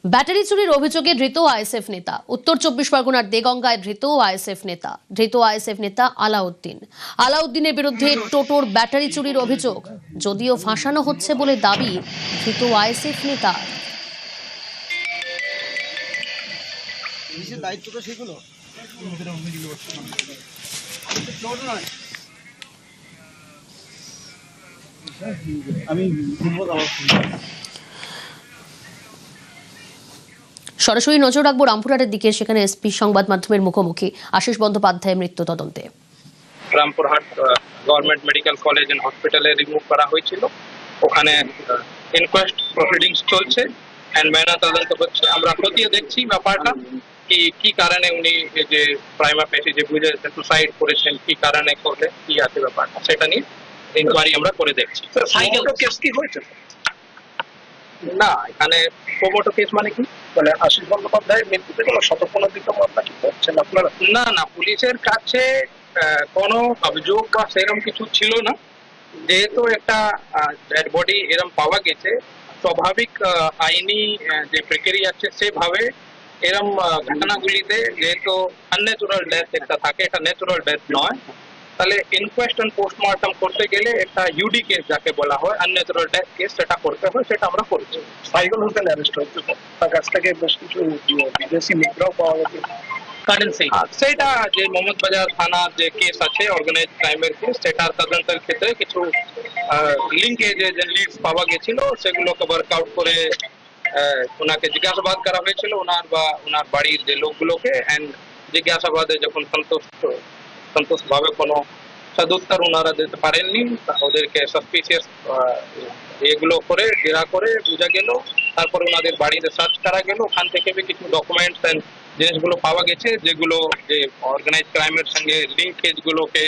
Battery চুরির অভিযোগে ধৃত আইএসএফ নেতা। উত্তর চব্বিশ পরগনার দেগঙ্গায় ধৃত আইএসএফ নেতা। ধৃত আইএসএফ নেতা আলাউদ্দিনের বিরুদ্ধে টোটোর ব্যাটারি চুরির অভিযোগ, যদিও ফাঁসানো হচ্ছে বলে দাবি ধৃত আইএসএফ নেতা। সরাসরি নজর রাখবো রামপুরহাটের দিকে। সেখানে এসপি সংবাদ মাধ্যমের মুখোমুখি আশিস বন্দ্যোপাধ্যায়ের মৃত্যু তদন্তে। Rampurhat government medical college and হসপিটালে রিমুভ করা হয়েছিল। ওখানে ইনকোয়েস্ট প্রসিডিংস চলছে এন্ড ময়না তদন্ত হচ্ছে। আমরা খতিয়ে দেখছি ব্যাপারটা কি কারণে উনি যে প্রাইমা ফেসি যে বুঝে সুসাইড করেছেন, কি কারণে করলে, কি আছে ব্যাপারটা, সেটা নিয়ে ইনকোয়ারি আমরা করে দেখছি। সাইকেল কেস কি হয়েছে না, এখানে প্রোমোটো কেস মানে কি? মানে আশিস বন্দ্যোপাধ্যায়ের মৃত্যুতে কোনো শতপ্রণোদিত মামলা কি করছেন আপনারা? না, পুলিশের কাছে কোনো অভিযোগ বা সেরকম কিছু ছিল না। যেহেতু একটা ডেড বডি এরকম পাওয়া গেছে, স্বাভাবিক আইনি যে প্রক্রিয়া আছে সেভাবে এরম ঘটনাগুলিতে যেহেতু আনন্যাচুরাল ডেথ একটা থাকে, এটা ন্যাচুরাল ডেথ নয়, তাহলে ইনকোয়েস্ট এন্ড পোস্টমর্টম করতে গেলে একটা ইউডি কেস যাকে বলা হয়, আনন্যাচুরাল ডেথ কেস, সেটা করতে হয়, সেটা আমরা করছি। সাইকেল হোটেল অ্যারেস্ট হয়েছে, তার কাছ থেকে বেশ কিছু বিদেশি মুদ্রাও পাওয়া গেছে। কারেন্সি সেটা যে মোহাম্মদ বাজার থানার যে কেস আছে অর্গানাইজ ক্রাইমের কেস, সেটার তদন্তের ক্ষেত্রে কিছু লিঙ্কেজে যে লিডস পাওয়া গেছিল সেগুলোকে ওয়ার্কআউট করে ওনাকে জিজ্ঞাসাবাদ করা হয়েছিল, ওনার বাড়ির যে লোকগুলোকে, এন্ড জিজ্ঞাসাবাদে যখন সন্তোষ ভাবে কোনো সদুত্তর ওনারা দিতে পারেননি, ওদেরকে সাসপিসিয়াস এগুলো করে জেরা করে বোঝা গেল। তারপর ওনাদের বাড়িতে সার্চ করা গেল, ওখান থেকে কিছু ডকুমেন্টস এন্ড জিনিসগুলো পাওয়া গেছে যেগুলো যে অর্গানাইজ ক্রাইমের সঙ্গে লিঙ্কেজ গুলোকে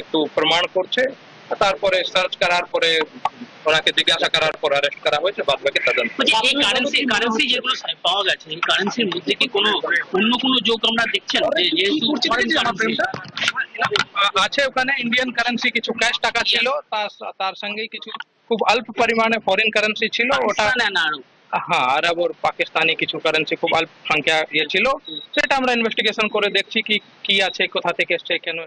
একটু প্রমাণ করছে। তারপরে সার্চ করার পরে ওনাকে জিজ্ঞাসা করার পর অ্যারেস্ট করা হয়েছে। বাদ বাকি তদন্ত। এই কারেন্সি যেগুলো পাওয়া গেছে, এই কারেন্সির মধ্যে কি কোনো অন্য কোনো যোগ আমরা দেখছেন? আছে ওখানে ইন্ডিয়ান কারেন্সি, কিছু ক্যাশ টাকা ছিল, তার সঙ্গে কিছু খুব অল্প পরিমাণে ফরেন কারেন্সি ছিল। ওটা হ্যাঁ, আরব আর পাকিস্তানি কিছু কারেন্সি খুব অল্প সংখ্যা ছিল। সেটা আমরা ইনভেস্টিগেশন করে দেখছি কি আছে, কোথা থেকে এসছে, কেন।